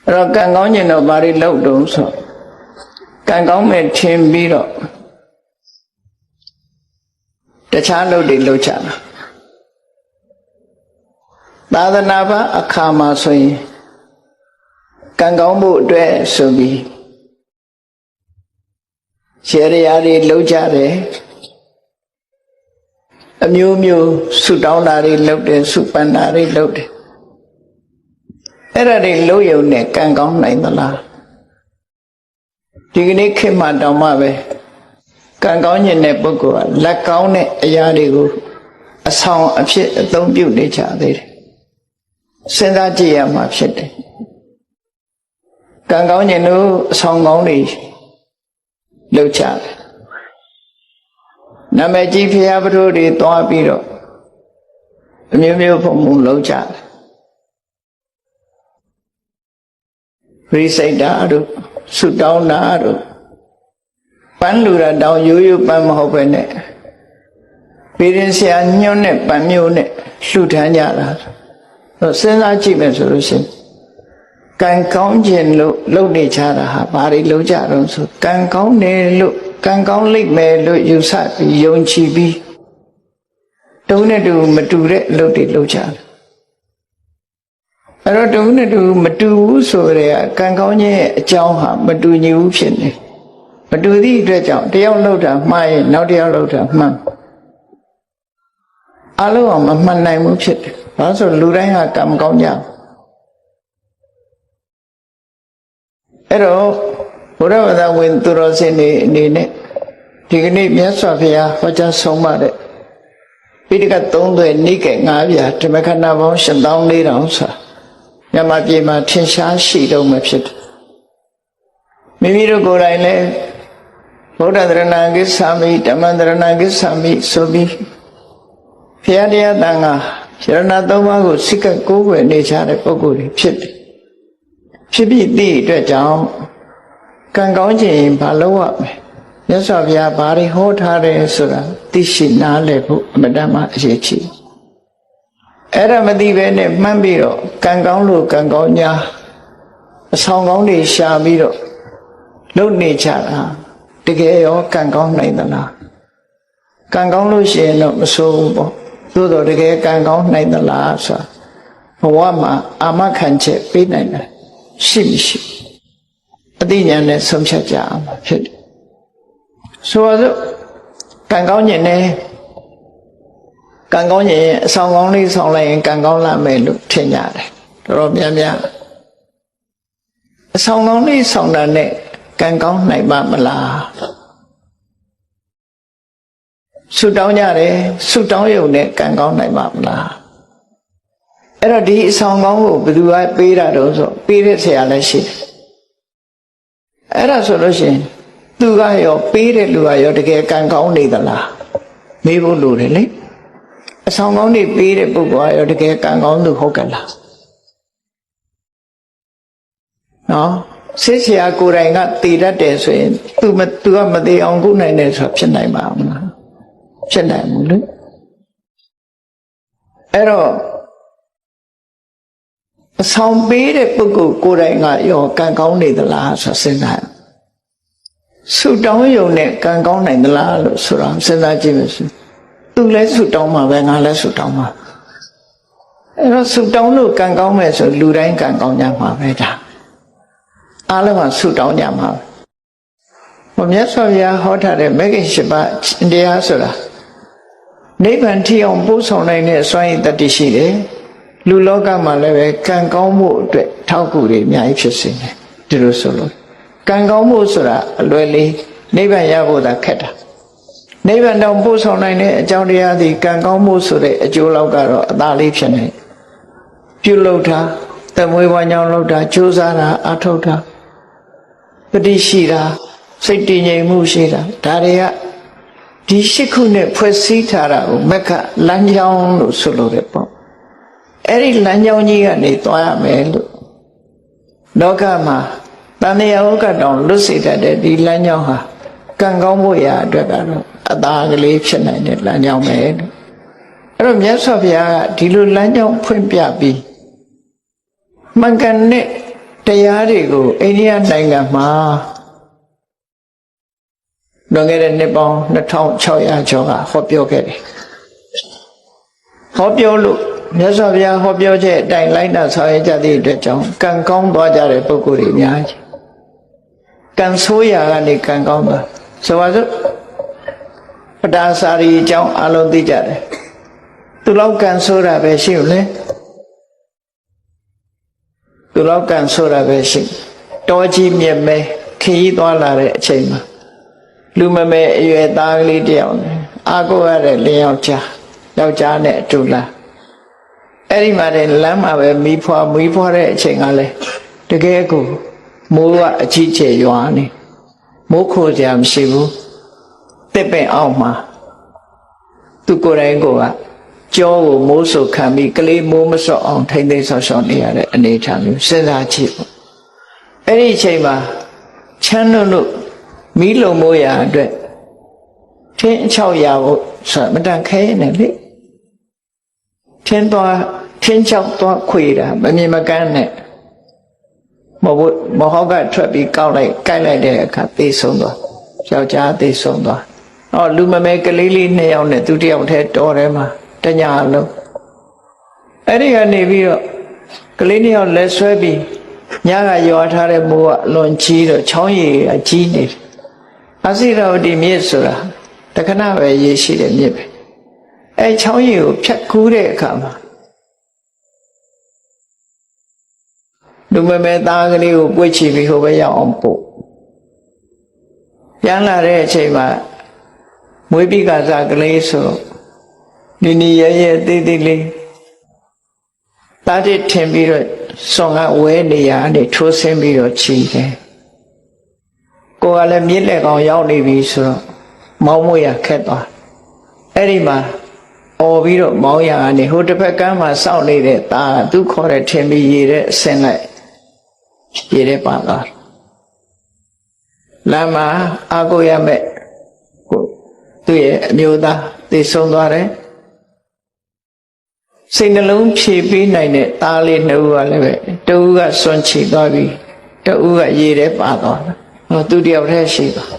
rồi càng có nhìn nó bà đi lâu đúng rồi càng có mẹ thêm bí rồi để trả lâu đi lâu trả ta đã nạp á khá mà xoay càng có bộ trẻ sơ bí sẽ đi lâu trả đấy nhiều nhiều sự đau đá đi lâu để sự bàn đá đi lâu đểအဲ့ဒါတွေလို့ယုံနဲ့ကံကောင်းနိုင်သလားဒီကနေ့ခေတ်မှာတောင်မှပဲကံကောင်းခြင်းတဲ့ပုဂ္ဂိုလ်ကလက်ကောင်းတဲ့အရာတွေကိုအဆောင်အဖြစ်အသုံးပြုနေကြသေးတယ်စဉ်းစားကြည့်ရမှာဖြစ်တယ်ကံကောင်းခြင်းတို့အဆောင်ကောင်းတွေလုပ်ကြတယ်နာမည်ကြီးဖျားပထိုးတွေသွားပြီးတော့အမျိုးမျိုးပုံမှုလုပ်ကြတယ်ရိစိတ်တာတို့ဆုတောင်းတာတို့ပန်းလူတာတောင်ရိုးရိုးပန်းမဟုတ်ပဲနဲ့ပြည်ရင်ဆရာညွှန်းတဲ့ပန်းမျိုးနဲ့လှူထမ်းကြတာစဉ်းစားကြည့်မယ်ဆိုလို့ရှိရင်ကံကောင်းခြင်းလို့လုပ်နေကြတာဟာဘာတွေလုပ်ကြတော့ဆိုကံကောင်းတယ်လို့ကံကောင်းလိမ့်မယ်လို့ယူဆပြီးယုံကြည်ပြီးတုံးနဲ့တူမတူတဲ့လုပ်တွေလုပ်ကြတယ်အဲ့တော့တုံးနဲ့တူမတူဘူးဆိုရဲကံကောင်းခြင်းရဲ့အကြောင်းဟာမတူညီဘူးဖြစ်နေမတူသည့်အတွက်ကြောင့်တယောက်လောက်တာမှားရင်နောက်တယောက်လောက်တာမှန်အလုံးအောင်မမှန်နိုင်ဘူးဖြစ်တယ်ဘာလို့ဆိုလူတိုင်းဟာကံကောင်းကြအဲ့တော့ဘုရားဝတ္တဝင်သူတော်စင်တွေအနေနဲ့ဒီကနေ့မြတ်စွာဘုရားဟောကြားဆုံးမတဲ့ပိဋကတ်3သွဲနိကေ9ပြာဓမ္မခဏပေါင်း8400ဆိုတာညမပြေမှာထင်ရှားရှိတော့မှဖြစ်တယ်မိမိတို့ကိုယ်တိုင်လည်းဗုဒ္ဓသရဏဂစ္ဆာမိဓမ္မသရဏဂစ္ဆာမိဆိုပြီးဘုရားတရားတန်ခါရဏသုံးပါးကိုစိတ်ကကိုးကွယ်နေကြတဲ့ပုဂ္ဂိုလ်တွေဖြစ်တယ်ဖြစ်ပြီးသည့်အတွက်ကြောင့်ကံကောင်းခြင်းဘာလို့ရမလဲမြတ်စွာဘုရားဘာတွေဟောထားတယ်ဆိုတာသိရှိနားလည်ဖို့အမှန်တမ်းအရေးကြီးအဲ့ဒါမသိပဲနဲ့မှန်းပြီးတော့ကံကောင်းလို့ကံကောင်းညာအဆောင်ကောင်းတွေရှာပြီးတော့လုပ်နေကြတာတကယ်ရောကံကောင်းနိုင်သလားကံကောင်းလို့ရှိရင်တော့မဆိုးဘူးပေါ့သို့တော်တကယ်ကံကောင်းနိုင်သလားဆိုတာဘဝမှာအာမခံချက်ပေးနိုင်တယ်ရှိမရှိအသိဉာဏ်နဲ့ဆုံးဖြတ်ကြအောင်ဖြစ်တယ်ဆိုတော့ကံကောင်းခြင်းနဲ့ကံကောင်းခြင်းအဆောင်ကောင်းလေးဆောင်လိုက်ရင်ကံကောင်းလာမယ်လို့ထင်ကြတယ်တော်တော်များများအဆောင်ကောင်းလေးဆောင်တာနဲ့ကံကောင်းနိုင်ပါမလားဆုတောင်းကြတယ်ဆုတောင်းရုံနဲ့ကံကောင်းနိုင်ပါမလားအဲ့တော့ဒီအဆောင်ကောင်းကိုဘယ်သူကပေးတာတော့ဆိုပေးတဲ့ဆရာလည်းရှိတယ်အဲ့ဒါဆိုလို့ရှိရင်သူကရောပေးတဲ့လူကရောတကယ်ကံကောင်းနေသလားမေးဖို့လိုတယ်လေအဆောင်ကောင်းတွေပေးတဲ့ပုဂ္ဂိုလ်ကရောတကယ်ကံကောင်းသူဟုတ်ကလားနော်ဆရာကိုယ်တိုင်ကတည်တတ်တယ်ဆိုရင်သူကမသေးအောင်ကုနိုင်တယ်ဆိုတာဖြစ်နိုင်ပါမလားဖြစ်နိုင်ဘူးလေအဲ့တော့အဆောင်ပေးတဲ့ပုဂ္ဂိုလ်ကိုယ်တိုင်ကရောကံကောင်းနေသလားဆိုစဉ်းစားဆုတောင်းရုံနဲ့ကံကောင်းနိုင်သလားလို့ဆိုတော့စဉ်းစားကြည့်မယ်ဆိုသူလည်းဆုတောင်းမှာပဲငါလည်းဆုတောင်းမှာအဲ့တော့ဆုတောင်းလို့ကံကောင်းမယ်ဆိုလူတိုင်းကံကောင်းကြမှာပဲဒါအားလုံးကဆုတောင်းကြမှာဘုမြတ်စွာဘုရားဟောထားတဲ့မဂ္ဂင်၈ပါးတရားဆိုတာနိဗ္ဗာန်ထိအောင်ပို့ဆောင်နိုင်တဲ့စွမ်းရည်တတ္တိရှိတယ်လူလောကမှာလည်းပဲကံကောင်းမှုအတွက်ထောက်ကူတွေအများကြီးဖြစ်စေတယ်ဒီလိုဆိုလို့ကံကောင်းမှုဆိုတာအလွယ်လေးနိဗ္ဗာန်ရဖို့သာခက်တာနိဗ္ဗာန်တောင်ပို့ဆောင်နိုင်တဲ့အကြောင်းတရားသည်ကံကောင်းမှုဆိုတဲ့အကျိုးလောက်ကတော့အသာလေးဖြစ်နေပြုလုပ်တာသမွေးဝါညောင်းလုပ်တာကြိုးစားတာအထောက်တာပฏิရှိတာစိတ်တည်ငြိမ်မှုရှိတာဒါတွေကဒီ၈ခုနဲ့ဖွဲ့စည်းထားတာကိုမက္ခလမ်းကြောင်းလို့ဆိုလို့ရတယ်ပေါ့အဲ့ဒီလမ်းကြောင်းကြီးကနေသွားရမယ်လို့လောကမှာတဏှာဥက္ကတောင်လွတ်စေတတ်တဲ့ဒီလမ်းကြောင်းဟာကံကောင်းဖို့ရာအတွက်ကတော့အသာကလေးဖြစ်နိုင်တဲ့လမ်းကြောင်းပဲလို့အဲ့တော့မြတ်စွာဘုရားကဒီလိုလမ်းကြောင်းဖွင့်ပြပြီးမှန်ကန်တဲ့ တရားတွေကိုအိန္ဒိယနိုင်ငံမှာလွန်ခဲ့တဲ့နှစ်ပေါင်း2600ကျော်ကဟောပြောခဲ့တယ်ဟောပြောလို့မြတ်စွာဘုရားဟောပြောချက်အတိုင်းလိုက်နာဆောင်ရွက်ကြသည့်အတွက်ကြောင့်ကံကောင်းသွားကြတဲ့ပုဂ္ဂိုလ်တွေအများကြီးကံဆိုးရာကနေကံကောင်းသွားဆိုပါစို့ပဒါစာရီအကြောင်းအလုံးသိကြတယ်သူလောက်ကံဆိုးတာပဲရှိဦးလေသူလောက်ကံဆိုးတာပဲရှိတောကြီးမြက်မဲခရီးသွားလာတဲ့အချိန်မှာလူမမဲအရွယ်သားကလေးတယောက်နဲ့အာကိုရတဲ့လင်းယောက်ျားနဲ့အတူလာအဲ့ဒီမှာတည်းလမ်းမှာပဲမီးဖွာတဲ့အချိန်ကလည်းတကယ်ကိုမိုးကအကြီးကျယ်ရွာနေမိုးခိုးကြမရှိဘူးတစ်ပင်အောက်မှာသူကိုယ်တိုင်ကကြောကိုမိုးဆုပ်ခံပြီးကလေးမိုးမစော့အောင်ထိမ့်သိမ်းဆော့ရှော့နေရတဲ့အနေအထားမျိုးစဉ်းစားကြည့်ပေါ့အဲ့ဒီအချိန်မှာချမ်းလို့မီးလုံမိုးရအတွက်ထင်း600ဖို့ဆိုမတန်ခဲနေလေထင်း6သွားခွေတာမမြင်မကန်းနဲ့မဟောက်ကထွက်ပြီးကိုက်လိုက်တဲ့အခါသေဆုံးသွားယောက်ျားသေဆုံးသွားလူမမဲကလေးလေး2ယောက်နဲ့သူ1ယောက်တည်းတော်ထဲမှာတညာလုံးအဲ့ဒီကနေပြီးတော့ကလေး2ယောက်လက်ဆွဲပြီးညကရွာထားတဲ့မိုးကအလွန်ကြီးတော့ချောင်းရည်အကြီးနေတယ်အစိရဝတီမြစ်ဆိုတာတခဏပဲရေရှိတဲ့မြစ်ပဲအဲချောင်းရည်ကိုဖြတ်ကူးတဲ့အခါမှာလူမမဲသားကလေးကိုပွေ့ချပြီးဟိုဘက်ရောက်အောင်ပို့ပြန်လာတဲ့အချိန်မှာမွေးပြီးကစားကလေးဆိုနီရဲသေးသေးလေးတားတစ်ထင်ပြီးတော့ဆွန်ကဝဲနေရနေထိုးဆင်းပြီးတော့ချီတယ်ကိုကလည်းမြစ်လက်ကောင်ရောက်နေပြီဆိုတော့မောင်းမွေရခက်သွားအဲ့ဒီမှာအော်ပြီးတော့မောင်းရကနေဟိုတစ်ဖက်ကမ်းမှာစောင့်နေတဲ့ตาသူခေါ်တဲ့ထင်ပြီးရေတဲ့အစင်လိုက်ရေတဲ့ပါသွားလမ်းမှာအာကိုရမဲ့သူ့ရဲ့အမျိုးသားသိဆုံးသွားတယ်စိတ်နှလုံးဖြည့်ပေးနိုင်တဲ့သားလေး2ဦးကလည်းပဲတဦးကစွန့်ချီသွားပြီးတဦးကရေထဲပါသွားတယ်သူတယောက်တည်းရှိသွား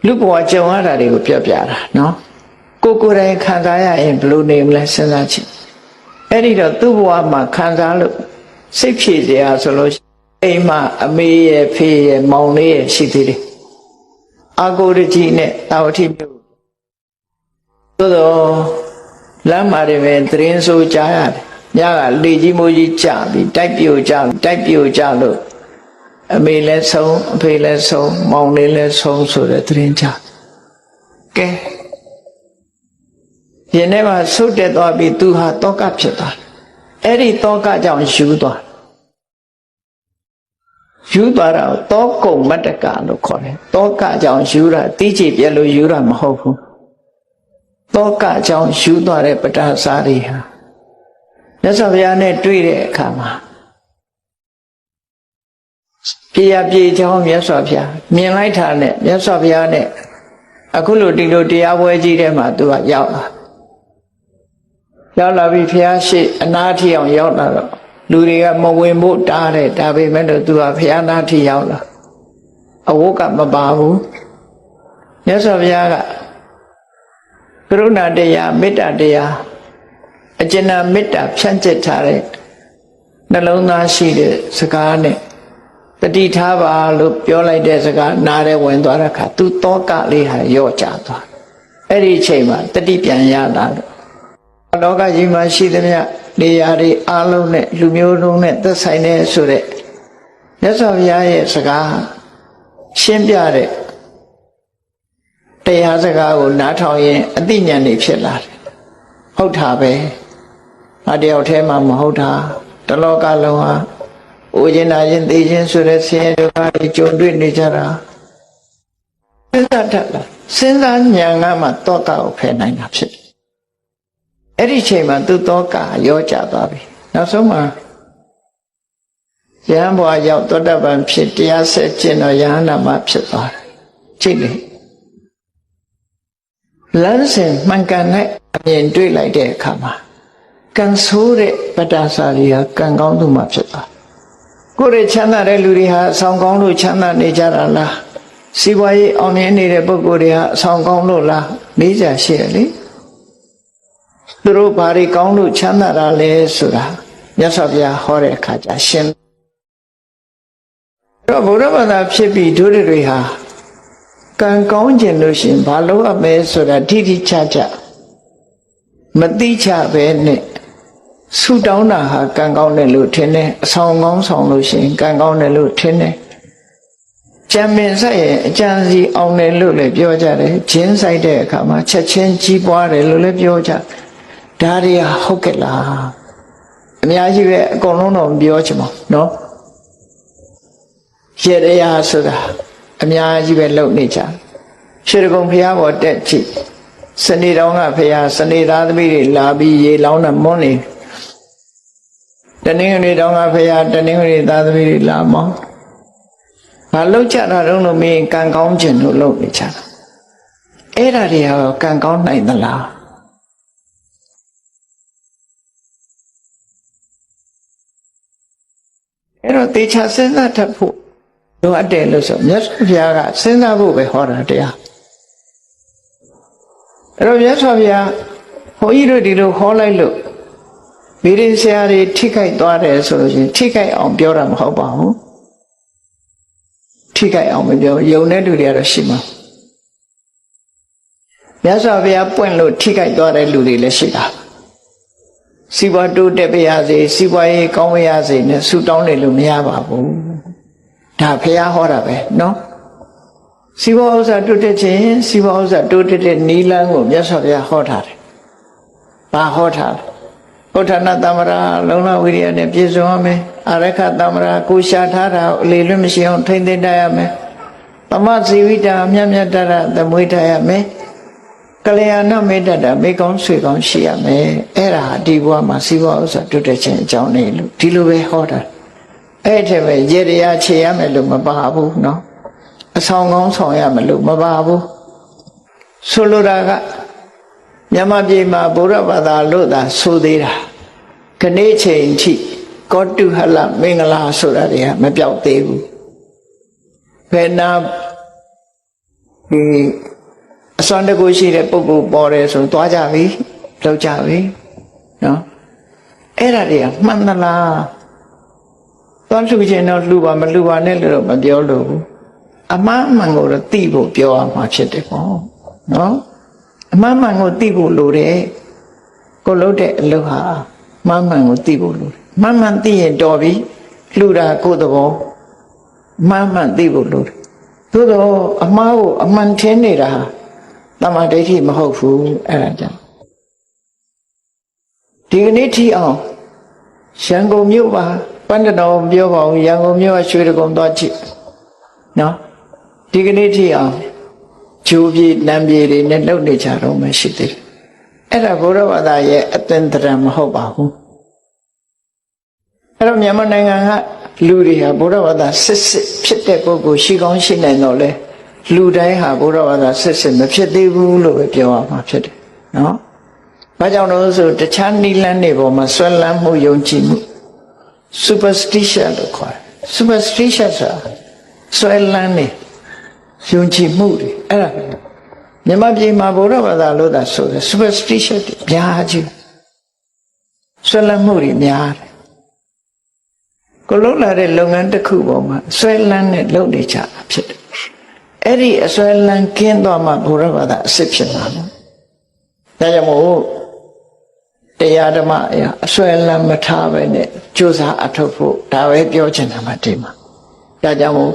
လူဘဝကြုံရတာတွေကိုပြောပြတာနော်ကိုယ်တိုင်ခံစားရရင်ဘယ်လိုနေမလဲစဉ်းစားကြည့်အဲ့ဒီတော့သူ့ဘဝမှာခံစားလို့စိတ်ဖြည့်စရာဆိုလို့အိမ်မှာအမေရဲ့ဖေးရဲ့မောင်လေးရဲ့ရှိသေးတယ်အာကိုရကြီးနဲ့တာဝတိမြို့သို့တော့လမ်းမှာတွေပဲသတင်းဆိုကြားရတယ်ညကလေကြီးမိုးကြီးကြပြီးတိုက်ပြိုကြလို့အမေလည်းဆုံးအဖေလည်းဆုံးမောင်လေးလည်းဆုံးဆိုတဲ့သတင်းကြားကဲယင်းထဲမှာဆုတ်တက်သွားပြီးသူဟာတောကဖြစ်သွားအဲ့ဒီတောကကြောင့်ယူသွားတာတောကုံမတ္တကလို့ခေါ်တယ်တောကကြောင့်ယူတာတိကျပြလို့ယူတာမဟုတ်ဘူးတောကကြောင့်ယူသွားတဲ့ပဒါစာရီဟာမြတ်စွာဘုရားနဲ့တွေ့တဲ့အခါမှာပြေချောင်းမြတ်စွာဘုရားမြင်လိုက်တာနဲ့မြတ်စွာဘုရားနဲ့အခုလိုဒီလိုတရားပွဲကြီးထဲမှာသူကရောက်လာပြီးဘုရားရှိအနာထီအောင်ရောက်လာတော့လူတွေကမဝင်ဖို့တားတယ်ဒါပေမဲ့လို့သူကဘုရားနာထီရောက်လာအဝတ်ကမပါဘူးမြတ်စွာဘုရားကကရုဏာတရားမေတ္တာတရားအကျဉ်းမေတ္တာဖြန့်ကျက်ထားတဲ့နှလုံးသားရှိတဲ့စကားနဲ့တတိထားပါလို့ပြောလိုက်တဲ့စကားနားထဲဝင်သွားတဲ့အခါသူတောကလေးဟာရော့ကျသွားအဲ့ဒီအချိန်မှာတတိပြန်ရလာတော့လောကကြီးမှာရှိသမျှနေရာတွေအားလုံးနဲ့လူမျိုးလုံးနဲ့သက်ဆိုင်တဲ့ဆိုတဲ့မြတ်စွာဘုရားရဲ့စကားရှင်းပြတဲ့တရားစကားကိုနားထောင်ရင်အသိဉာဏ်တွေဖြစ်လာတယ်ဟုတ်တာပဲငါတယောက်တည်းမှမဟုတ်တာတလောကလုံးဟာအိုခြင်းနာခြင်းသိခြင်းဆိုတဲ့ဆင်းရဲဒုက္ခတွေကြုံတွေ့နေကြတာစဉ်းစားတတ်လားစဉ်းစားဉာဏ်ကမှတောကကိုဖယ်နိုင်တာဖြစ်တယ်အဲ့ဒီချိန်မှာသူတောကရောကျသွားပြီနောက်ဆုံးမှာယဟန်ဘဝရောက်သောတပန်ဖြစ်တရားဆက်ကျင့်တော့ယဟန္တာမဖြစ်သွားတယ်ကြည့်လေလမ်းစဉ်မှန်ကန်တဲ့အမြင်တွေ့လိုက်တဲ့အခါမှာကံဆိုးတဲ့ပဒါစာရီဟာကံကောင်းသူမှဖြစ်သွား ကိုယ်ရဲ့ချမ်းသာတဲ့လူတွေဟာအဆောင်ကောင်းလို့ချမ်းသာနေကြတာလားစီးပွားရေးအောင်မြင်နေတဲ့ပုဂ္ဂိုလ်တွေဟာအဆောင်ကောင်းလို့လားမေးကြရှိတယ်လေသူတို့ဘာတွေကောင်းလို့ချမ်းသာတာလဲဆိုတာမြတ်စွာဘုရားဟောတဲ့အခါကျရှင်းတော့ဘုရားဘာသာဖြစ်ပြီးတို့တွေဟာကံကောင်းခြင်းလို့ရှိရင်ဘာလို့ရမလဲဆိုတာတိတိကျကျမသိချပဲနဲ့ဆူတောင်းတာဟာကံကောင်းတယ်လို့ထင်တယ်အဆောင်ကောင်းဆောင်လို့ရှိရင်ကံကောင်းတယ်လို့ထင်တယ်ကြံပင်ဆိုင်ရဲ့အကြံစီအောင်တယ်လို့လည်းပြောကြတယ်ဂျင်းဆိုင်တဲ့အခါမှာချက်ချင်းကြီးပွားတယ်လို့လည်းပြောကြဒါတွေဟာဟုတ်ကဲ့လားအများကြီးပဲအကုန်လုံးတော့မပြောချင်ပါဘူးနော်ရေရဆိုတာအများကြီးပဲလုပ်နေကြရှေးကုံဘုရားပေါ်တက်ကြည့်စနေတော်ကဘုရားစနေသားသမီးတွေလာပြီးရေလောင်းတာမွန်းနေတနင်္ဂနွေတော်ကဘုရားတနင်္ဂနွေသားသမီးတွေလာမောင်းဘာလုပ်ကြတာတော့လို့မင်းကံကောင်းခြင်းလို့လုပ်နေကြတာအဲ့ဒါတွေဟာကံကောင်းနိုင်သလားအဲ့တော့တေချာစဉ်းစားတတ်ဖို့လိုအပ်တယ်လို့ဆိုမြတ်စွာဘုရားကစဉ်းစားဖို့ပဲဟောတာတရားအဲ့တော့မြတ်စွာဘုရားဘုန်းကြီးတို့ဒီလိုဟောလိုက်လို့ဗီရိဆရာတွေထိခိုက်သွားတယ်ဆိုလို့ရှိရင်ထိခိုက်အောင်ပြောတာမဟုတ်ပါဘူးထိခိုက်အောင်မပြောယုံတဲ့လူတွေကတော့ရှိမှာမြတ်စွာဘုရားပွင့်လို့ထိခိုက်သွားတဲ့လူတွေလည်းရှိတာစီးပွားတိုးတက်ပါရစေစီးပွားရေးကောင်းပါရစေနဲ့ဆုတောင်းနေလို့မရပါဘူးဒါဘုရားဟောတာပဲနော်စီးပွားဥစ္စာတိုးတက်ခြင်းစီးပွားဥစ္စာတိုးတက်တဲ့နိလန်းကိုမြတ်စွာဘုရားဟောထားတယ်ဘာဟောထားလဲဥဋ္ဌာဏတမ္မရာလုံလဝိရိယနဲ့ပြည့်စုံရမယ်အရခတမ္မရာကိုရှာထားတာအလေလွတ်မရှိအောင်ထိမ့်သိမ့်တတ်ရမယ်သမဇီဝိတာမြတ်မြတ်တရသမွေးတတ်ရမယ်ကလျာဏမေတ္တာမိကောင်းဆွေကောင်းရှိရမယ်အဲ့ဒါဒီဘဝမှာစီးပွားဥစ္စာတိုးတက်ခြင်းအကြောင်းနေလို့ဒီလိုပဲဟောတာအဲ့ထက်ပဲရေတရားခြေရမယ်လို့မပါဘူးနော်အဆောင်ကောင်းဆောင်ရမယ်လို့မပါဘူးဆိုလိုတာကမြန်မာပြည်မှာဗုဒ္ဓဘာသာလို့သာဆိုသေးတာခဏိချိန်ထိကောတုဟလမင်္ဂလာဆိုတာတွေကမပြောက်သေးဘူးဘယ်နာဒီအစွမ်းတကူရှိတဲ့ပုဂ္ဂိုလ်ပေါ်တယ်ဆိုသွားကြပြီလောက်ကြပြီနော်အဲ့ဒါတွေကမှန်သလားသွားလှူခြင်းတော့လှူပါမလှူပါနဲ့လို့မပြောလို့ဘူးအမှားမှန်ကိုတော့သိဖို့ပြောရမှာဖြစ်တယ်ပေါ့နော်အမှားမှန်ကိုသိဖို့လိုတယ်ကိုလုပ်တဲ့အလုပ်ဟာမှားမှန်ကိုသိဖို့လိုတယ်မှားမှန်သိရင်တော်ပြီလှူတာကိုယ်သဘောမှားမှန်သိဖို့လိုတယ်သို့တော့အမှားကိုအမှန်ထင်နေတာဟာတမ္မာဒိဋ္ဌိမဟုတ်ဘူးအဲ့ဒါကြောင့်ဒီကနေ့ထိအောင်ရန်ကုန်မြို့မှာပန္နတော်ပြောပါဦးရန်ကုန်မြို့ကရွှေတကုံသွားကြည့်နော်ဒီကနေ့ထိအောင်ဂျိုးပြေနံပြေတွေနဲ့လှုပ်နေကြတော့မှရှိသေးတယ်အဲ့ဒါဘုရားဘာသာရဲ့အသင်္တရမဟုတ်ပါဘူးအဲ့တော့မြန်မာနိုင်ငံကလူတွေဟာဘုရားဘာသာစစ်ဖြစ်တဲ့ပုဂ္ဂိုလ်ရှိကောင်းရှိနိုင်တော့လေလူတိုင်းဟာဘုရားဘာသာစစ်မဖြစ်သေးဘူးလို့ပဲပြောရမှာဖြစ်တယ်နော်ဘာကြောင့်လို့ဆိုတခြားနိလန်းတွေပေါ်မှာဆွဲလန်းမှုယုံကြည်မှု superstition လို့ခေါ်တယ် superstition ဆိုတာဆွဲလန်းနေယုံကြည်မှုတွေအဲ့ဒါမြန်မာပြည်မှာဘုရားဘာသာလို့သာဆိုတယ် superstition တွေများကြီးဆွဲလန်းမှုတွေများတယ်ကိုလုံးလာတဲ့လုပ်ငန်းတစ်ခုပေါ်မှာဆွဲလန်းနဲ့လုပ်နေကြတာဖြစ်တယ်အဲ့ဒီအဆွဲလန်းကင်းသွားမှဘုရားဘာသာအစစ်ဖြစ်မှာနော်ဒါကြောင့်မို့တရားဓမ္မအရာအဆွဲလန်းမထားပဲနဲ့ကြိုးစားအထောက်ဖို့ဒါပဲပြောချင်တာမှဒီမှာဒါကြောင့်မို့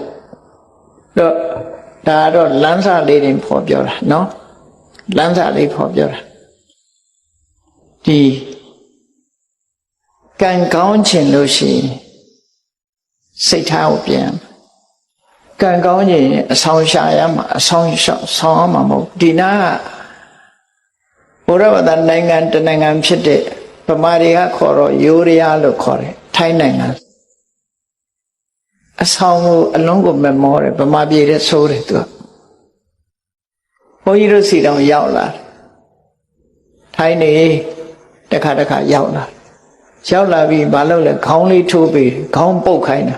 တော့ဒါတော့လမ်းစာလေးတွေဖော်ပြောတာနော်လမ်းစာလေးဖော်ပြောတာဒီကံကောင်းခြင်းလို့ရှိရင်စိတ်ထားကိုပြန်ကံကောင်းခြင်းအဆောင်ရှာရမှာအဆောင်ရှောက်ဆောင်ရမှာမဟုတ်ဒီနာကဘုရားဘာသာနိုင်ငံတနိုင်ငံဖြစ်တဲ့ဗမာတွေကခေါ်တော့ယိုးရလို့ခေါ်တယ်ထိုင်းနိုင်ငံအဆောင်ကိုအလုံးကိုမမောတယ်ဗမာပြည်တဲ့ဆိုးတယ်သူကဘုန်းကြီးတို့စီတောင်ရောက်လာထိုင်းနေတခါရောက်လာပြီးမလုပ်လဲခေါင်းလေးထိုးပြီးခေါင်းပုတ်ခိုင်းတာ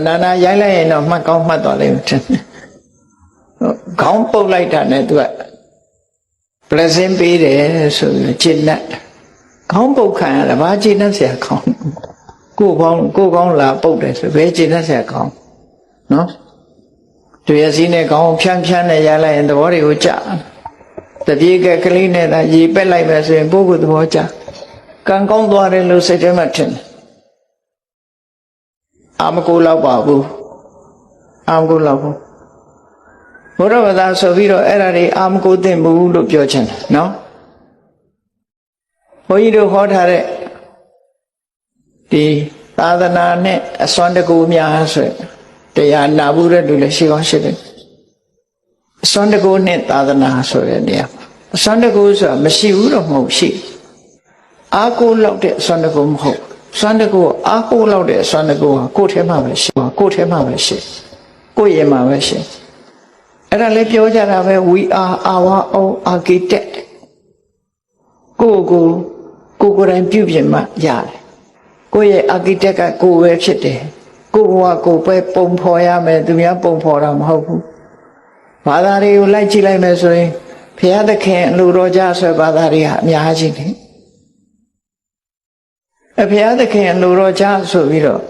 နာရိုက်လိုက်ရင်တော့မှတ်ကောင်းမှတ်သွားလိမ့်မယ်ခေါင်းပုတ်လိုက်တာနဲ့သူက blessing ပေးတယ်ဆိုပြီးကျင့်တတ်ခေါင်းပုတ်ခံရတာဘာကျင့်တတ်เสียခေါင်းကိုယ်ကောင်းလာပုတ်တယ်ဆိုဘယ်ကျင့်တတ်เสียခေါင်းနော်တွေ့ရစီနဲ့ခေါင်းဖြန်းနဲ့ရလိုက်ရင်သဘောတွေကိုကြတပြေးကလေးနဲ့သာရေပက်လိုက်မယ်ဆိုရင်ပုဂ္ဂိုလ်သဘောကြကံကောင်းသွားတယ်လို့စိတ်ထဲမှာထင်တယ်အာမကိုလောက်ပါဘူးအာမကိုလောက်ဘူးဘုရားဘာသာဆိုပြီးတော့အဲ့ဒါတွေအာမကိုသိမ့်ဘူးလို့ပြောချင်တယ်နော်ဘုန်းကြီးတို့ဟောထားတဲ့ဒီသာသနာနဲ့အစွမ်းတကူများဆိုတရားနာဘူးတဲ့လူလည်းရှိကောင်းရှိတယ်အစွမ်းတကူနဲ့သာသနာဆိုတဲ့နေရာအစွမ်းတကူဆိုတာမရှိဘူးတော့မဟုတ်ရှိအာကိုလောက်တဲ့အစွမ်းတကူမဟုတ်စွမ်းတကူအာကိုလောက်တဲ့အစွမ်းတကူဟာကိုယ်ထဲမှာပဲရှိကိုယ်ထဲမှာပဲရှိကိုယ်ရဲ့မှာပဲရှိအဲ့ဒါလည်းပြောကြတာပဲ we are our own architect ကိုယ်တိုင်ပြုပြင်မှရတယ်ကိုယ့်ရဲ့ architect ကကိုယ်ပဲဖြစ်တယ်ကိုယ်ဘဝကိုယ်ပဲပုံဖော်ရမယ်သူများပုံဖော်တာမဟုတ်ဘူးဘာသာတွေကိုလိုက်ကြည့်လိုက်မယ်ဆိုရင်ဘုရားသခင်အလိုတော်ကြဆိုဘာသာတွေဟာအများကြီးနေဘုရားသခင်အလိုတော်ကြဆိုပြီးတော့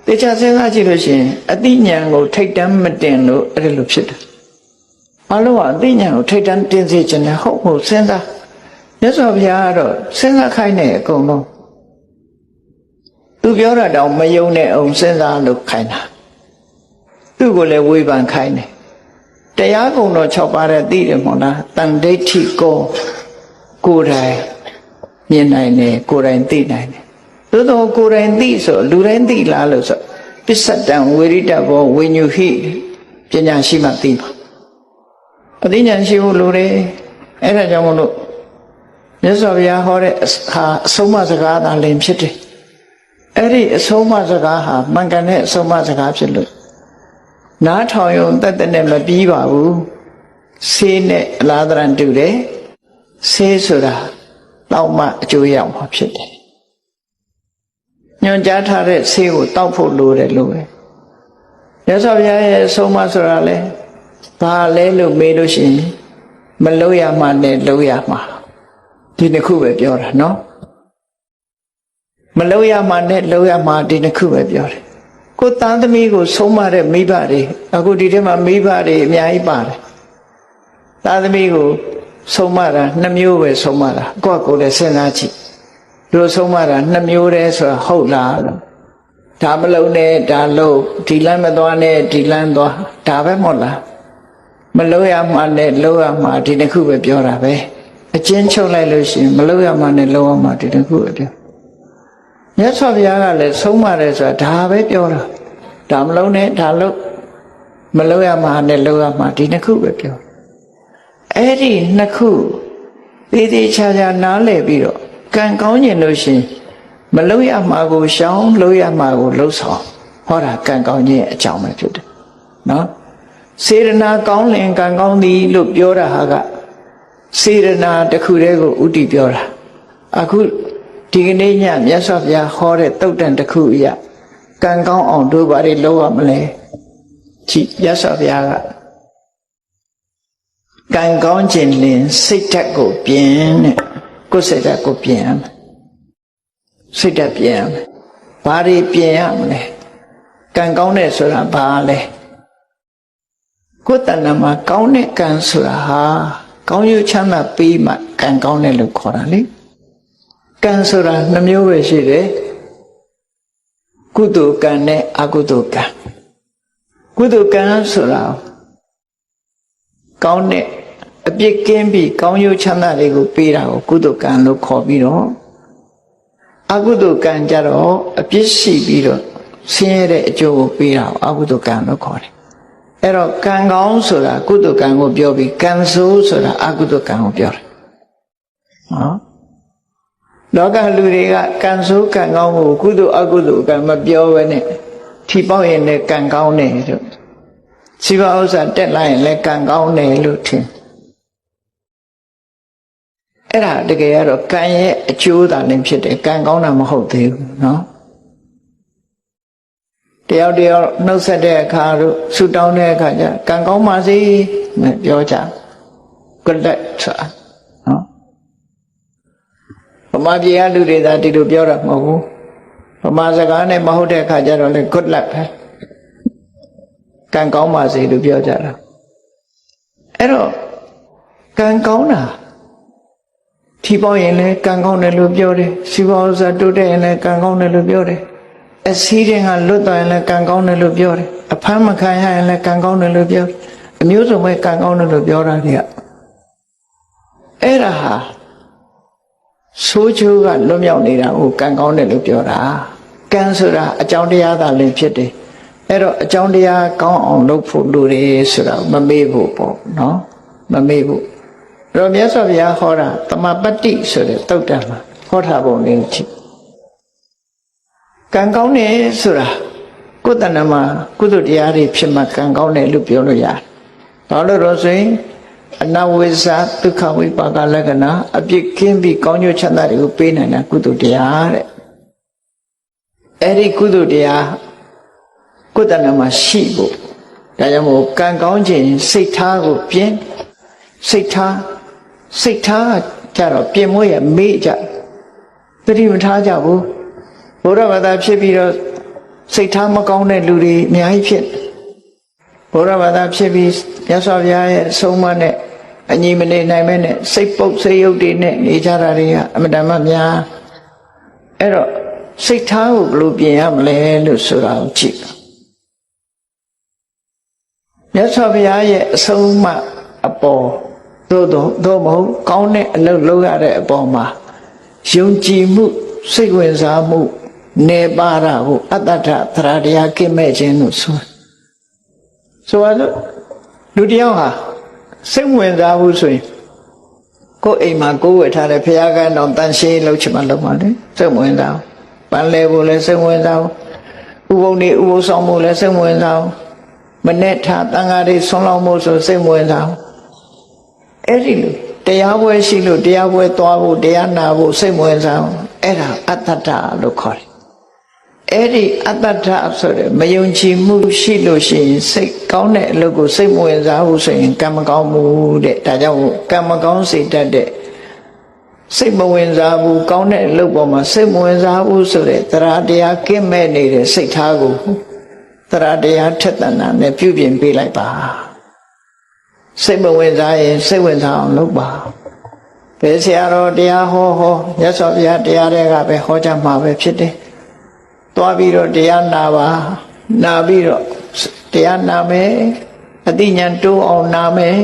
တေချာစဉ်းစားကြည့်လို့ရှိရင်အသိဉာဏ်ကိုထိတ်တန်းမတင်လို့အဲ့လိုဖြစ်တယ်အလုံးကအသိဉာဏ်ကိုထိတ်တန်းတင်စေခြင်းနဲ့ဟုတ်ဟုတ်စဉ်းစားမြတ်စွာဘုရားကတော့စဉ်းစားခိုင်းနေအကုန်လုံးသူပြောတာတောင်မယုံနဲ့အောင်စဉ်းစားလို့ခိုင်းတာသူ့ကိုလည်းဝေဖန်ခိုင်းတယ်တရားကုံတော်6ပါးတဲ့သိတယ်မို့လားတန်ဒိဋ္ဌိကိုယ်တိုင်မြင်နိုင်တယ်ကိုယ်တိုင်သိနိုင်တယ်သို့တော့ကိုယ်တိုင်သိဆိုလူတိုင်းသိလားလို့ဆိုပစ္စတံဝေရိတဘောဝိညုဟိပညာရှိမှသိပါအသိဉာဏ်ရှိဖို့လိုတယ်အဲ့ဒါကြောင့်မလို့မြတ်စွာဘုရားဟောတဲ့အဆုံးအမစကားသာလင်ဖြစ်တယ်အဲ့ဒီအဆုံးအမစကားဟာမှန်ကန်တဲ့အဆုံးအမစကားဖြစ်လို့နားထောင်ရုံတသက်နဲ့မပြီးပါဘူးဆေးနဲ့အလားတန်တူတယ်ဆေးဆိုတာတောက်မှအကျိုးရမှာဖြစ်တယ်ညွန်ကြားထားတဲ့ဆေးကိုတောက်ဖို့လိုတယ်လို့ပဲမြတ်စွာဘုရားရဲ့အဆုံးအမဆိုတာလဲဘာလဲလို့မေးလို့ရှိရင်မလို့ရမှနဲ့လို့ရမှာဒီနှစ်ခုပဲပြောတာနော်မလို့ရမှနဲ့လို့ရမှာဒီနှစ်ခုပဲပြောတယ်ကိုသားသမီးကိုဆုံးမတဲ့မိဘတွေအခုဒီထဲမှာမိဘတွေအများကြီးပါတယ်သားသမီးကိုဆုံးမတာ2မျိုးပဲဆုံးမတာကိုယ့်ကိုယ်လည်းစဉ်းစားကြည့်တို့ဆုံးမတာ2မျိုးတည်းဆိုတာဟုတ်လားဒါမလုံးနဲ့ဒါလို့ဒီလမ်းမသွားနဲ့ဒီလမ်းသွားဒါပဲမဟုတ်လားမလို့ရမှနဲ့လို့ရမှဒီနှစ်ခုပဲပြောတာပဲအချင်းချုပ်လိုက်လို့ရှိရင်မလို့ရမှနဲ့လို့ရမှဒီနှစ်ခုပဲပြောမြတ်စွာဘုရားကလည်းဆုံးမတယ်ဆိုတာဒါပဲပြောတာဒါမလုံးနဲ့ဒါလို့မလို့ရမှနဲ့လို့ရမှဒီနှစ်ခုပဲပြောအဲ့ဒီနှစ်ခုသေးသေးချာချာနားလည်ပြီးတော့ကံကောင်းကျင်လို့ရှိရင်မလို့ရမှကိုရှောင်လို့ရမှကိုလှုပ်ဆောင်ဟောတာကံကောင်းခြင်းအကြောင်းပဲဖြစ်တယ်နော်စေရနာကောင်းလင်ကံကောင်းသည်လို့ပြောတာဟာကစေရနာတစ်ခုတည်းကိုဥတည်ပြောတာအခုဒီကနေ့ညမြတ်စွာဘုရားဟောတဲ့တုတ်တန်တစ်ခုအရာကံကောင်းအောင်တို့ဘာတွေလုပ်ရမလဲကြည့်မြတ်စွာဘုရားကကံကောင်းခြင်းလင်စိတ်ဓာတ်ကိုပြင်တဲ့ကိုယ်စိတ်ဓာတ်ကိုပြင်ရမယ်စိတ်ဓာတ်ပြင်ရမယ်ဘာတွေပြင်ရမလဲကံကောင်းတဲ့ဆိုတာဘာလဲကိုယ်တဏ္ဍာမှာကောင်းတဲ့ကံဆိုတာဟာကောင်းကျိုးချမ်းသာပေးမှကံကောင်းတယ်လို့ခေါ်တာလေကံဆိုတာ2မျိုးပဲရှိတယ်ကုသိုလ်ကံနဲ့အကုသိုလ်ကံကုသိုလ်ကံဆိုတာကောင်းတဲ့အပြစ်ကင်းပြီးကောင်းကျိုးချမ်းသာတွေကိုပေးတာကိုကုသိုလ်ကံလို့ခေါ်ပြီးတော့အကုသိုလ်ကံကြတော့အပြစ်ရှိပြီးတော့ဆင်းရဲတဲ့အကျိုးကိုပေးတာကိုအကုသိုလ်ကံလို့ခေါ်တယ်အဲ့တော့ကံကောင်းဆိုတာကုသိုလ်ကံကိုပြောပြီးကံဆိုးဆိုတာအကုသိုလ်ကံကိုပြောတယ်နော်လောကလူတွေကကံဆိုးကံကောင်းကိုကုသိုလ်အကုသိုလ်ကံမပြောဘဲနဲ့ထီပေါက်ရင်လည်းကံကောင်းတယ်လို့စီပါဥစ္စာတက်လာရင်လည်းကံကောင်းတယ်လို့ထင်အဲ့ဒါတကယ်ကတော့ကံရဲ့အကျိုးသာလည်းဖြစ်တယ်ကံကောင်းတာမဟုတ်သေးဘူးနော် ယောက်တယောက်နှုတ်ဆက်တဲ့အခါတို့ဆူတောင်းတဲ့အခါကျကံကောင်းပါစေနဲ့ပြောကြ good luck ဆိုတာနော်ဗမာပြည်ကလူတွေသာဒီလိုပြောတာမဟုတ်ဘူးဗမာစကားနဲ့မဟုတ်တဲ့အခါကျတော့လေ good luck ပဲကံကောင်းပါစေလို့ပြောကြတာအဲ့တော့ကံကောင်းတာထီပေါရင်လည်းကံကောင်းတယ်လို့ပြောတယ်စီပွားဥစ္စာတိုးတက်ရင်လည်းကံကောင်းတယ်လို့ပြောတယ်အစည်းရင်ကလွတ်သွားရင်လည်းကံကောင်းတယ်လို့ပြောတယ်အဖမ်းမခံရရင်လည်းကံကောင်းတယ်လို့ပြောတယ်အမျိုးစုံပဲကံကောင်းတယ်လို့ပြောတာတွေကအဲ့ဒါဟာဆိုးချိုးကလွတ်မြောက်နေတာကိုကံကောင်းတယ်လို့ပြောတာကံဆိုတာအကြောင်းတရားသာလည်းဖြစ်တယ်အဲ့တော့အကြောင်းတရားကောင်းအောင်လုပ်ဖို့လိုတယ်ဆိုတာမမေ့ဖို့ပေါ့နော်မမေ့ဖို့အဲ့တော့မြတ်စွာဘုရားဟောတာသမပတ္တိဆိုတဲ့သုတ်တံမှာဟောထားပုံလေးကြည့်ကံကောင်းတယ်ဆိုတာကိုယ်တဏ္ဍမှာကုသိုလ်တရားတွေဖြစ်မှကံကောင်းတယ်လို့ပြောလို့ရတယ်ဘာလို့လဲဆိုရင်အနဝိဇ္ဇဒုက္ခဝိပါကလက္ခဏာအပြစ်ကင်းပြီးကောင်းကျိုးချမ်းသာတွေကိုပေးနိုင်တာကုသိုလ်တရားတဲ့အဲ့ဒီကုသိုလ်တရားကိုယ်တဏ္ဍမှာရှိဖို့ဒါကြောင့်မို့ကံကောင်းခြင်းစိတ်ထားကိုပြင်စိတ်ထားကြတော့ပြင်မွေးရမေ့ကြသတိမထားကြဘူးဘုရားဘာသာဖြစ်ပြီးတော့စိတ်ထားမကောင်းတဲ့လူတွေအများကြီးဖြစ်ဘုရားဘာသာဖြစ်ပြီးမြတ်စွာဘုရားရဲ့အဆုံးအမနဲ့အညီမနေနိုင်မဲနဲ့စိတ်ပုတ်စိတ်ယုတ်တွေနဲ့နေကြတာတွေကအမှန်တမ်းများအဲ့တော့စိတ်ထားကိုဘယ်လိုပြင်ရမလဲလို့ဆိုတာကိုကြည့်မြတ်စွာဘုရားရဲ့အဆုံးအမအပေါ်သို့မဟုတ်ကောင်းတဲ့အလုပ်လုပ်ရတဲ့အပေါ်မှာယုံကြည်မှုစိတ်ဝင်စားမှုနေပါတာကိုအတ္တထသရတရားကိမဲ့ခြင်းလို့ဆိုတော့လူတယောက်ဟာစိတ်ဝင်စားဘူးဆိုရင်ကိုယ်အိမ်မှာကိုယ်ဝယ်ထားတဲ့ဘုရားကံတော်တန်ရှင်းလုပ်ချင်မှလုပ်ပါလေစိတ်ဝင်စားပန်းလဲဖို့လည်းစိတ်ဝင်စားဥပုံနေဥပုသ်ဆောင်ဖို့လည်းစိတ်ဝင်စားမနဲ့ထားတန်ဃာတွေဆွမ်းလောင်းဖို့ဆိုစိတ်ဝင်စားအဲ့ဒီလိုတရားပွဲရှိလို့တရားပွဲသွားဖို့တရားနာဖို့စိတ်ဝင်စားအဲ့ဒါအတ္တထလို့ခေါ်တယ်အဲ့ဒီအတ္တထဆိုတဲ့မယုံကြည်မှုရှိလို့ရှိရင်စိတ်ကောင်းတဲ့အလုပ်ကိုစိတ်မဝင်စားဘူးဆိုရင်ကံမကောင်းဘူးတဲ့ဒါကြောင့်ကံမကောင်းစေတတ်တဲ့စိတ်မဝင်စားဘူးကောင်းတဲ့အလုပ်ပေါ်မှာစိတ်မဝင်စားဘူးဆိုတဲ့တရားတရားကင်းမဲ့နေတဲ့စိတ်ထားကိုတရားတရားထက်သန်တာနဲ့ပြုပြင်ပေးလိုက်ပါစိတ်မဝင်စားရင်စိတ်ဝင်စားအောင်လုပ်ပါဘယ်ဆရာတော်တရားဟောမြတ်စွာဘုရားတရားတွေကပဲဟောကြမှာပဲဖြစ်တယ်သွားပြီးတော့တရားနာပါနာပြီးတော့တရားနာမယ်အသိဉာဏ်တိုးအောင်နာမယ်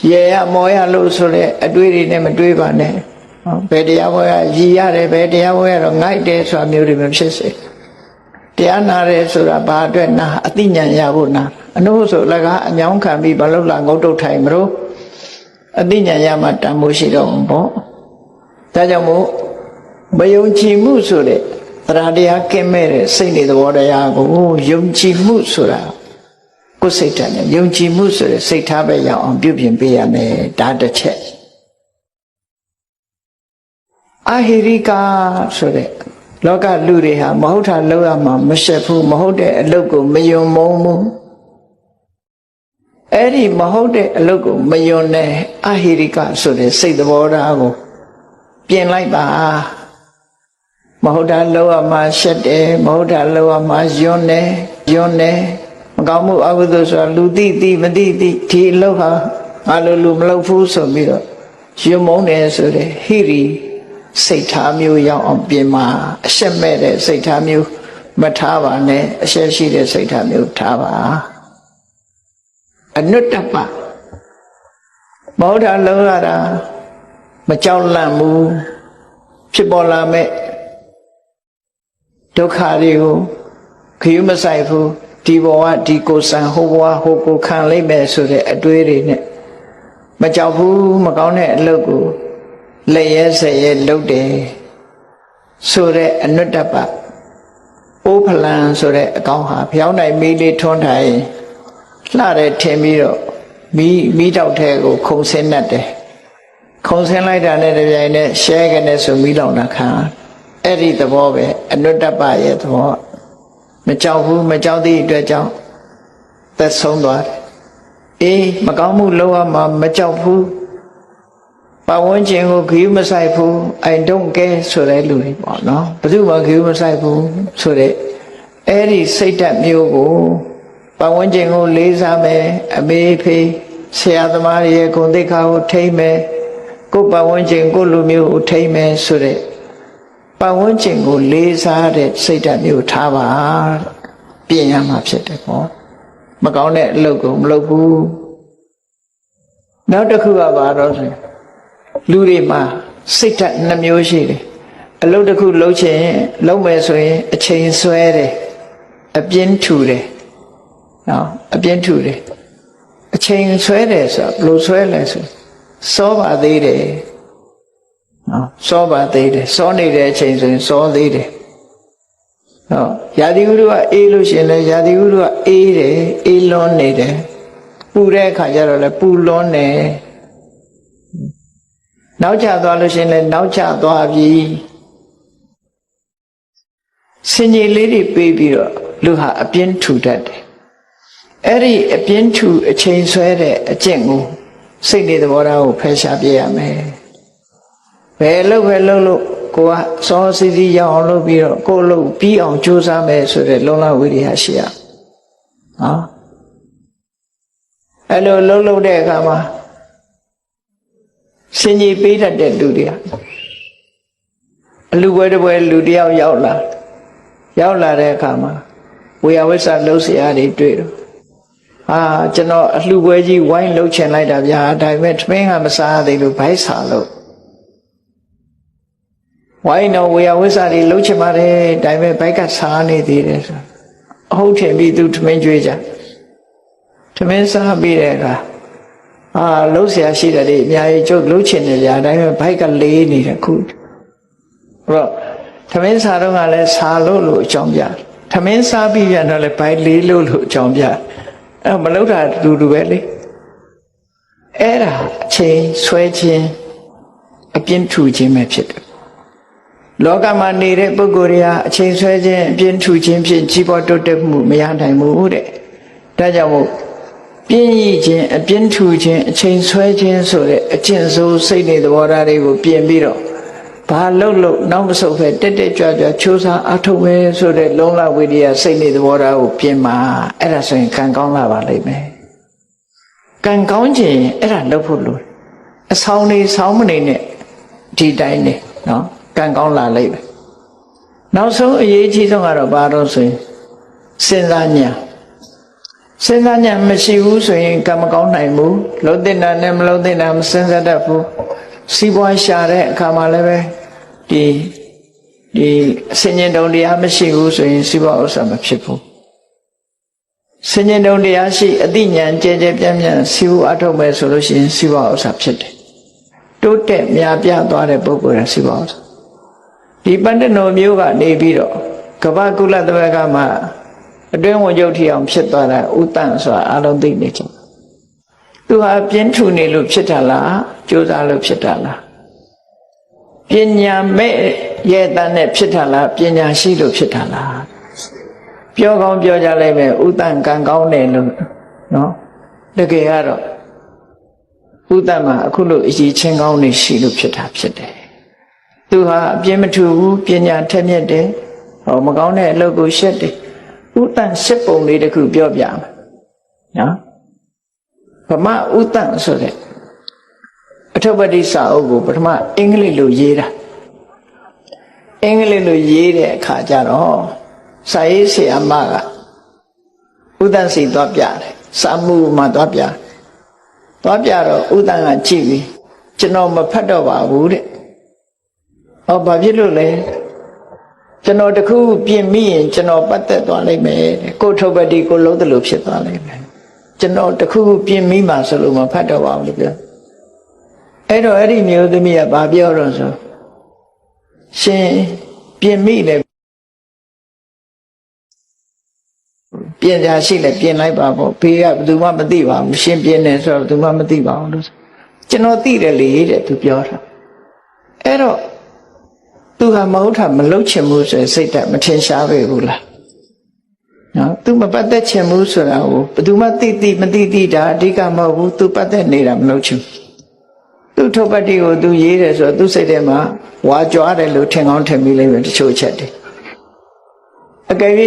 ရေရမောရလို့ဆိုတဲ့အတွေ့တွေနဲ့မတွေးပါနဲ့ဘယ်တရားပွဲကရည်ရတယ်ဘယ်တရားပွဲကတော့ငိုက်တယ်ဆိုတာမျိုးတွေမဖြစ်စေတရားနာတယ်ဆိုတာဘာအတွက်နာအသိဉာဏ်ရဖို့နာအနုဆိုလည်းကအညောင်းခံပြီးဘာလို့လာငုတ်တုတ်ထိုင်မလို့အသိဉာဏ်ရမှတန်ဖို့ရှိတော့ဘောဒါကြောင့်မို့မယုံကြည်မှုဆိုတဲ့တရားတရားကင်းမဲ့တဲ့စိတ်နေသဘောတရားကိုယုံကြည်မှုဆိုတာကိုယ်စိတ်ဓာတ်နဲ့ယုံကြည်မှုဆိုတဲ့စိတ်ထားပဲရအောင်ပြုပြင်ပေးရမယ်ဒါတစ်ချက်အဟိရိကဆိုတဲ့လောကလူတွေဟာမဟုတ်တာလုပ်ရမှာမရှက်ဘူးမဟုတ်တဲ့အလုပ်ကိုမယုံမုန်းဘူးအဲ့ဒီမဟုတ်တဲ့အလုပ်ကိုမယုံတဲ့အဟိရိကဆိုတဲ့စိတ်သဘောထားကိုပြင်လိုက်ပါမဟုတ်တာလုပ်ရမှာရှက်တယ်မဟုတ်တာလုပ်ရမှာယွန်းတယ်မကောင်းမှုအကုသိုလ်ဆိုတာလူသိမသိဒီအလုပ်ဟာငါလူမလုပ်ဘူးဆိုပြီးတော့ယွန်းမုန်းတယ်ဆိုတဲ့ဟိရိစိတ်ထားမျိုးရောက်အောင်ပြင်မှာအရှက်မဲ့တဲ့စိတ်ထားမျိုးမထားပါနဲ့အရှက်ရှိတဲ့စိတ်ထားမျိုးထားပါအနုတ္တပမဟုတ်တာလုပ်ရတာမကြောက်လန့်ဘူးဖြစ်ပေါ်လာမဲ့ဒုက္ခတွေကိုခရီးမဆိုင်ဘူးဒီဘဝဒီကိုဆံဟိုဘဝဟိုကိုခံလိုက်မယ်ဆိုတဲ့အတွေးတွေနဲ့မကြောက်ဘူးမကောင်းတဲ့အလုပ်ကိုလက်ရဲဆက်ရဲလုပ်တယ်ဆိုတဲ့အနုတ္တပအိုးဖလန်ဆိုတဲ့အကောင်ဟာဖျောင်းနိုင်မီးလေးထွန်းထိုင်လှတယ်ထင်ပြီးတော့မီးတောက်ထဲကိုခုံဆင်းတတ်တယ်ခုံဆင်းလိုက်တာနဲ့တပြိုင်နက်ရှဲကနေဆိုမီးလောင်တာခံအဲ့ဒီသဘောပဲအနုတ္တပရဲ့သဘော ကြောက်ဘူးမကြောက်သည့်အတွက်ကြောင့်သက်ဆုံးသွားတယ်အေးမကောင်းမှုလုပ်ရမှာမကြောက်ဘူးပတ်ဝန်းကျင်ကိုခရီးမဆိုင်ဘူး I don't care ဆိုတဲ့လူတွေပေါ့နော်ဘယ်သူမှခရီးမဆိုင်ဘူးဆိုတဲ့အဲ့ဒီစိတ်ဓာတ်မျိုးကိုပတ်ဝန်းကျင်ကိုလေးစားမယ်အမေဖေးဆရာသမားရဲ့ဂုဏ်သိက္ခာကိုထိမ့်မယ်ကိုယ်ပတ်ဝန်းကျင်ကိုလူမျိုးကိုထိမ့်မယ်ဆိုတဲ့ပတ်ဝန်းကျင်ကိုလေးစားတဲ့စိတ်ဓာတ်မျိုးထားပါပြင်ရမှာဖြစ်တယ်ပေါ့မကောင်းတဲ့အလုပ်ကိုမလုပ်ဘူးနောက်တစ်ခုကဘာတော့ဆိုလူတွေမှာစိတ်ဓာတ်နှမျိုးရှိတယ်အလုပ်တစ်ခုလုပ်ချင်လုပ်မယ်ဆိုရင်အချိန်ဆွဲတယ်အပြင်းထူတယ်နော်အပြင်းထူတယ်အချိန်ဆွဲတယ်ဆိုဘယ်လိုဆွဲလဲဆိုစောပါသေးတယ်နော်စောပါသေးတယ်စောနေတဲ့အချိန်ဆိုရင်စောသေးတယ်နော်ရာသီဥတုကအေးလို့ရှိရင်လည်းရာသီဥတုကအေးတယ်အေးလွန်းနေတယ်ပူတဲ့အခါကျတော့လည်းပူလွန်းနေနောက်ကျသွားလို့ရှိရင်လည်းနောက်ကျသွားပြီစင်ကြီးလေးတွေပေးပြီးတော့လူဟာအပြင်းထူတတ်တယ်အဲ့ဒီအပြင်းထူအချိန်ဆွဲတဲ့အကျင့်ကိုစိတ်နေသဘောထားကိုဖယ်ရှားပြရမယ်ဘယ်လို့ကိုကစောစီစီရအောင်လုပ်ပြီးတော့ကိုလုပ်ပြီးအောင်ကြိုးစားမယ်ဆိုတဲ့လုံလဝိရိယရှိရနော်အဲ့လိုလုပ်တဲ့အခါမှာစင်ကြီးပေးတတ်တဲ့လူတွေအလူပွဲတစ်ပွဲလူတယောက်ရောက်လာတဲ့အခါမှာဝေယဝိဆာလှုပ်ရှားတွေတွေ့တော့ကျွန်တော်အလှပွဲကြီးဝိုင်းလှုပ်ချင်လိုက်တာဗျာဒါပေမဲ့ထမင်းကမစားသေးလို့ဘိုက်စာလို့ဝိုင်းတော့ဝေယဝိဆာတွေလှုပ်ချင်ပါတယ်ဒါပေမဲ့ဘိုက်ကစားနေသေးတယ်ဆိုအဟုတ်ထင်ပြီးသူထမင်းကြွေးကြထမင်းစားပြီးတဲ့အခါလှုပ်ရှားရှိတယ်လေအများကြီးကျုပ်လှုပ်ချင်တယ်ဗျာဒါပေမဲ့ဘိုက်ကလေးနေတယ်ခုအဲ့တော့ထမင်းစားတော့ကလည်းစားလို့အကြောင်းပြထမင်းစားပြီးပြန်တော့လည်းဘိုက်လေးလို့အကြောင်းပြမလှုပ်တာတူပဲလေအဲ့ဒါအချိန်ဆွဲခြင်းအပြင်းထူခြင်းပဲဖြစ်တယ်လောကမှာနေတဲ့ပုဂ္ဂိုလ်တွေဟာအချိန်ဆွဲခြင်းအပြင်းထူခြင်းဖြင့်ကြီးပွားတိုးတက်မှုမရနိုင်ဘူးတဲ့ဒါကြောင့်မို့ပြင်းရည်ခြင်းအပြင်းထူခြင်းအချိန်ဆွဲခြင်းဆိုတဲ့အကျင့်ဆိုးစိတ်နေသဘောထားတွေကိုပြင်ပြီးတော့ဘာလို့နောက်မဆုတ်ပဲတက်ကြွချိုးစားအထုတ်ပဲဆိုတဲ့လုံလဝိရိယစိတ်နေသဘောထားကိုပြင်မှာအဲ့ဒါဆိုရင်ကံကောင်းလာပါလိမ့်မယ်ကံကောင်းခြင်းအဲ့ဒါလုပ်ဖို့လိုအဆောင်နေဆောင်မနေနဲ့ဒီတိုင်းနေနော်ကံကောင်းလာလိမ့်မယ်နောက်ဆုံးအရေးကြီးဆုံးကတော့ဘာလို့ဆိုရင်စဉ်းစားဉာဏ်မရှိဘူးဆိုရင်ကံမကောင်းနိုင်ဘူးလုံးတင်တာနဲ့မလုံးတင်တာမစဉ်းစားတတ်ဘူးစီးပွားရှာတဲ့အခါမှာလည်းပဲဒီဆင်ញင်တုံတရားမရှိဘူးဆိုရင်စီးပွားဥစ္စာမဖြစ်ဘူးဆင်ញင်တုံတရားရှိအသိဉာဏ်ကြဲပြန့်စီးပွားအထုတ်မယ်ဆိုလို့ရှိရင်စီးပွားဥစ္စာဖြစ်တယ်တိုးတက်များပြားသွားတဲ့ပုဂ္ဂိုလ်ကစီးပွားဥစ္စာဒီပန္နနောမျိုးကနေပြီးတော့ကပ္ပကုလသမဂ္ဂမှာအတွင်းဝန်ချုပ်ထီအောင်ဖြစ်သွားတာဥတ္တန်ဆိုတာအလုံးသိနေကြသူဟာပြင်းထူနေလို့ဖြစ်တာလားကြိုးစားလို့ဖြစ်တာလားပညာမဲ့ရဲ့တန်းနဲ့ဖြစ်တာလားပညာရှိလို့ဖြစ်တာလားပြောကောင်းပြောကြလိုက်မယ်ဥတ္တန်ကံကောင်းတယ်လို့နော်တကယ်ကတော့ဥတ္တန်မှာအခုလို့အရေးချင်းကောင်းနေရှိလို့ဖြစ်တာဖြစ်တယ်သူဟာအပြင်းမထူဘူးပညာထက်မြက်တယ်မကောင်းတဲ့အလုပ်ကိုရှက်တယ်ဥတ္တန်ရှစ်ပုံလေးတစ်ခုပြောပြမယ်နော်ဗမာဥတ္တန်ဆိုတဲ့အထုပ္ပတိစာအုပ်ကိုပထမအင်္ဂလိပ်လိုရေးတာအင်္ဂလိပ်လိုရေးတဲ့အခါကျတော့စာရေးဆရာမကဥတ္တန်စီသွားပြတယ်စာမှုမှာသွားပြတော့ဥတ္တန်ကကြည့်ပြီးကျွန်တော်မဖတ်တော့ပါဘူးတဲ့ဘာဖြစ်လို့လဲကျွန်တော်တခုပြင်မိရင်ကျွန်တော်ပတ်သက်သွားလိမ့်မယ်တဲ့ကိုထုပ္ပတိကိုလုံးတယ်လို့ဖြစ်သွားလိမ့်မယ်ကျွန်တော်တခုပြင်မိမှဆိုလို့မဖတ်တော့ပါဘူးလို့ပြောအဲ့တော့အဲ့ဒီမျိုးသမီးကဘာပြောတော့ဆိုရှင်ပြင်မိတယ်ပြင်ကြရှိလဲပြင်လိုက်ပါပေါ့ဖေကဘယ်သူမှမသိပါဘူးရှင်ပြင်တယ်ဆိုတော့ဘယ်သူမှမသိပါဘူးလို့ကျွန်တော်သိတယ်လေတဲ့သူပြောတာအဲ့တော့သူဟာမဟုတ်တာမလုပ်ချင်ဘူးဆိုရင်စိတ်ဓာတ်မထင်ရှားပဲဘူးလား နော်သူမပတ်သက်ချင်ဘူးဆိုတာကိုဘယ်သူမှသိမသိဒါအဓိကမဟုတ်ဘူးသူပတ်သက်နေတာမလုပ်ချင်သူထုပ်ပတ်တိကိုသူရေးတယ်ဆိုတော့သူစိတ်ထဲမှာဝါကြွားတယ်လို့ထင်ကောင်းထင်မိလိမ့်မယ်တချို့ချက်တယ်အကယ်၍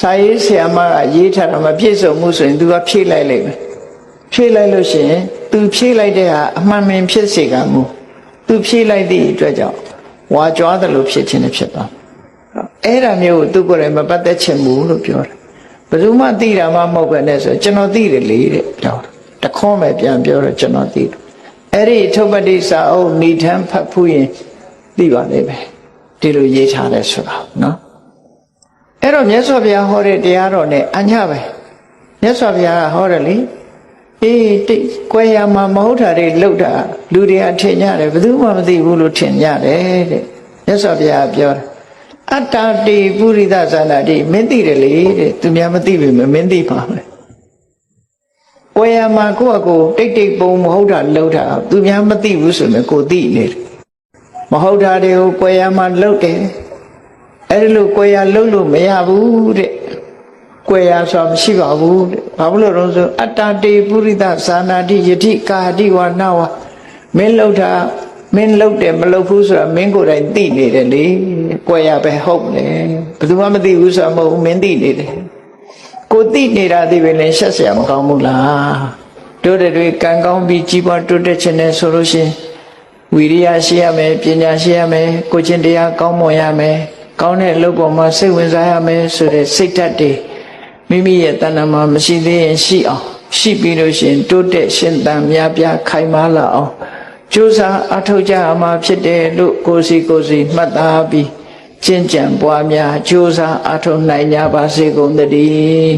စာရေးဆရာမကရေးထားတာမပြည့်စုံမှုဆိုရင်သူကဖြည့်လိုက်လိမ့်မယ်ဖြည့်လိုက်လို့ရှိရင်သူဖြည့်လိုက်တဲ့ဟာအမှန်မှန်ဖြစ်စေကမူသူဖြည့်လိုက်သည့်အတွက်ကြောင့်ဝါကြွားတယ်လို့ဖြစ်ခြင်းနဲ့ဖြစ်သွားအဲ့ဒါမျိုးကိုသူကိုယ်တိုင်မပတ်သက်ချင်ဘူးလို့ပြောတယ်ဘယ်သူမှသိတာမှမဟုတ်ပဲနဲ့ဆိုကျွန်တော်သိတယ်လေတဲ့ပြောတယ်တခေါက်ပဲပြန်ပြောတော့ကျွန်တော်သိတယ်အဲ့ဒီထုပ်ပတိစာအုပ်ဏိဌာန်ဖတ်ဖူးရင်သိပါလိမ့်မယ်ဒီလိုရေးထားတယ်ဆိုတာနော်အဲ့တော့မြတ်စွာဘုရားဟောတဲ့တရားတော်နဲ့အညပဲမြတ်စွာဘုရားကဟောတယ်လေအေးတိတ်ကွယ်ရမှာမဟုတ်တာတွေလှုပ်တာလူတွေကထင်ကြတယ်ဘယ်သူမှမသိဘူးလို့ထင်ကြတယ်တဲ့မြတ်စွာဘုရားပြောတယ်အတ္တတိပုရိသဇာနာတိမင်းသိတယ်လေတဲ့သူများမသိပြီမင်းသိပါမယ်ကွယ်ရမှာကိုယ့်အကိုတိတ်ပုံမဟုတ်တာလှုပ်တာသူများမသိဘူးဆိုရင်ကိုသိနေတယ်မဟုတ်တာတွေကိုကွယ်ရမှာလှုပ်တယ်အဲ့ဒီလိုကွယ်ရလှုပ်လို့မရဘူးတဲ့ကွယ်ရဆိုတာမရှိပါဘူးတဲ့ဘာလို့လဲဆိုအတ္တတေပုရိသဇာနာတိယတိကာတိဝနာဝမင်းလှုပ်တာမင်းလှုပ်တယ်မလှုပ်ဘူးဆိုတာမင်းကိုယ်တိုင်သိနေတယ်လေကွယ်ရပဲဟုတ်တယ်ဘယ်သူမှမသိဘူးဆိုတာမဟုတ်ဘူးမင်းသိနေတယ်ကိုသိနေတာသိပဲလဲရှက်เสียမကောင်းဘူးလားတို့တွေကံကောင်းပြီးကြီးပွားတိုးတက်ခြင်းနဲ့ဆိုလို့ရှိရင်ဝီရိယရှိရမယ်ပညာရှိရမယ်ကိုချင်းတရားကောင်းမွန်ရမယ်ကောင်းတဲ့အလုပ်ပေါ်မှာစိတ်ဝင်စားရမယ်ဆိုတဲ့စိတ်ဓာတ်တွေမိမိရဲ့တဏ္ဍာမှာမရှိသေးရင်ရှိအောင်ရှိပြီးလို့ရှိရင်တိုးတက်ရှင်သန်များပြားခိုင်မာလာအောင်ကြိုးစားအထောက်ကြအမှာဖြစ်တယ်လို့ကိုယ်စီမှတ်သားပြီးကျင့်ကြံပွားများကြိုးစားအထောက်နိုင်ကြပါစေကုန်သတည်း